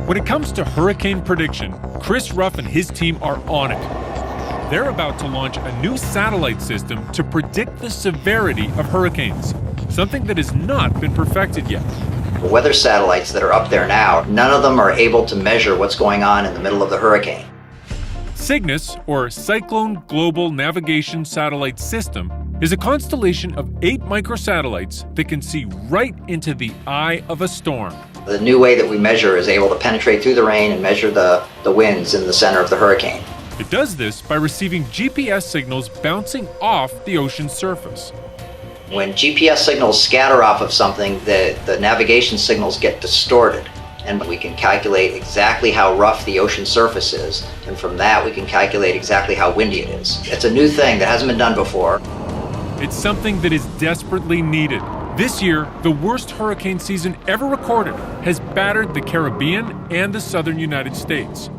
When it comes to hurricane prediction, Chris Ruff and his team are on it. They're about to launch a new satellite system to predict the severity of hurricanes, something that has not been perfected yet. The weather satellites that are up there now, none of them are able to measure what's going on in the middle of the hurricane. CYGNSS, or Cyclone Global Navigation Satellite System, is a constellation of 8 microsatellites that can see right into the eye of a storm. The new way that we measure is able to penetrate through the rain and measure the winds in the center of the hurricane. It does this by receiving GPS signals bouncing off the ocean's surface. When GPS signals scatter off of something, the navigation signals get distorted, and we can calculate exactly how rough the ocean surface is, and from that we can calculate exactly how windy it is. It's a new thing that hasn't been done before. It's something that is desperately needed. This year, the worst hurricane season ever recorded has battered the Caribbean and the southern United States.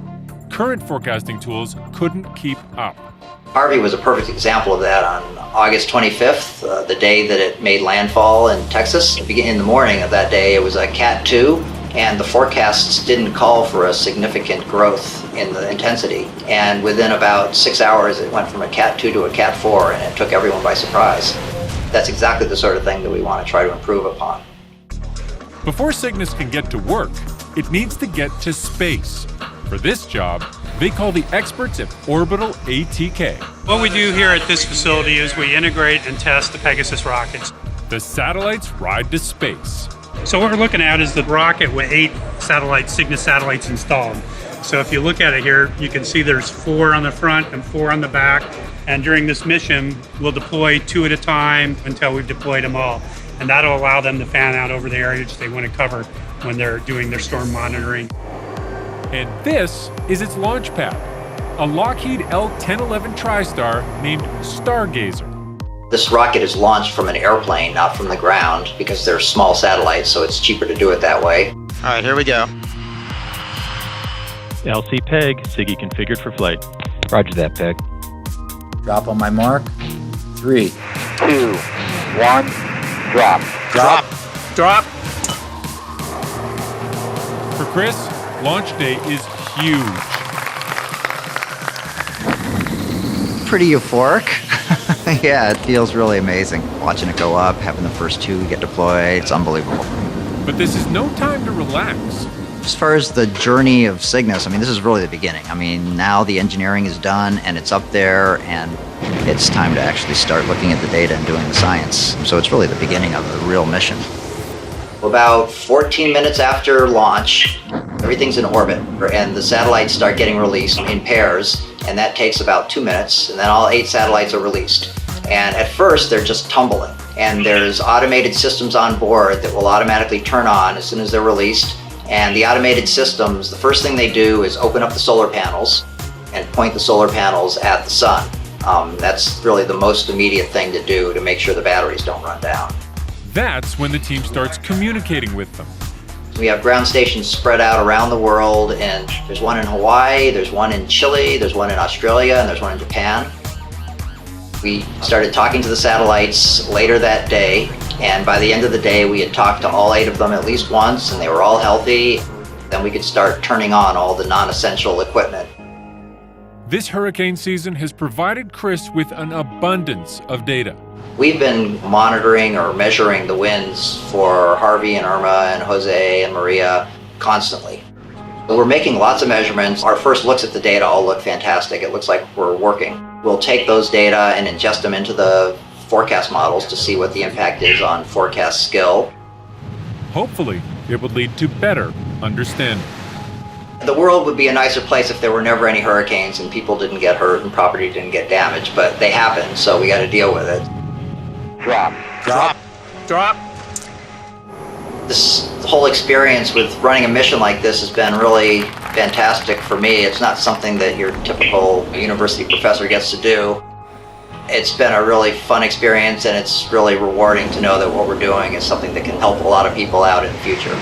Current forecasting tools couldn't keep up. Harvey was a perfect example of that on August 25th, the day that it made landfall in Texas. In the morning of that day, it was a Cat 2, and the forecasts didn't call for a significant growth in the intensity. And within about 6 hours, it went from a Cat 2 to a Cat 4, and it took everyone by surprise. That's exactly the sort of thing that we want to try to improve upon. Before CYGNSS can get to work, it needs to get to space. For this job, they call the experts at Orbital ATK. What we do here at this facility is we integrate and test the Pegasus rockets. The satellites ride to space. So what we're looking at is the rocket with 8 satellites, CYGNSS satellites installed. So if you look at it here, you can see there's 4 on the front and 4 on the back. And during this mission, we'll deploy 2 at a time until we've deployed them all. And that'll allow them to fan out over the areas they want to cover when they're doing their storm monitoring. And this is its launch pad, a Lockheed L-1011 TriStar named Stargazer. This rocket is launched from an airplane, not from the ground, because they're small satellites, so it's cheaper to do it that way. All right, here we go. LC Peg, SIGI configured for flight. Roger that, Peg. Drop on my mark. 3, 2, 1, drop. Drop. Drop. For Chris, launch day is huge. Pretty euphoric. Yeah, it feels really amazing. Watching it go up, having the first 2 get deployed, it's unbelievable. But this is no time to relax. As far as the journey of CYGNSS, this is really the beginning. Now the engineering is done and it's up there, and it's time to actually start looking at the data and doing the science. So it's really the beginning of the real mission. About 14 minutes after launch, everything's in orbit, and the satellites start getting released in pairs, and that takes about 2 minutes, and then all 8 satellites are released. And at first, they're just tumbling, and there's automated systems on board that will automatically turn on as soon as they're released. And the automated systems, the first thing they do is open up the solar panels and point the solar panels at the sun. That's really the most immediate thing to do to make sure the batteries don't run down. That's when the team starts communicating with them. We have ground stations spread out around the world, and there's one in Hawaii, there's one in Chile, there's one in Australia, and there's one in Japan. We started talking to the satellites later that day, and by the end of the day we had talked to all 8 of them at least once, and they were all healthy. Then we could start turning on all the non-essential equipment. This hurricane season has provided Chris with an abundance of data. We've been monitoring or measuring the winds for Harvey and Irma and Jose and Maria constantly. We're making lots of measurements. Our first looks at the data all look fantastic. It looks like we're working. We'll take those data and ingest them into the forecast models to see what the impact is on forecast skill. Hopefully, it would lead to better understanding. The world would be a nicer place if there were never any hurricanes and people didn't get hurt and property didn't get damaged, but they happen, so we got to deal with it. Drop. Drop. Drop. This whole experience with running a mission like this has been really fantastic for me. It's not something that your typical university professor gets to do. It's been a really fun experience, and it's really rewarding to know that what we're doing is something that can help a lot of people out in the future.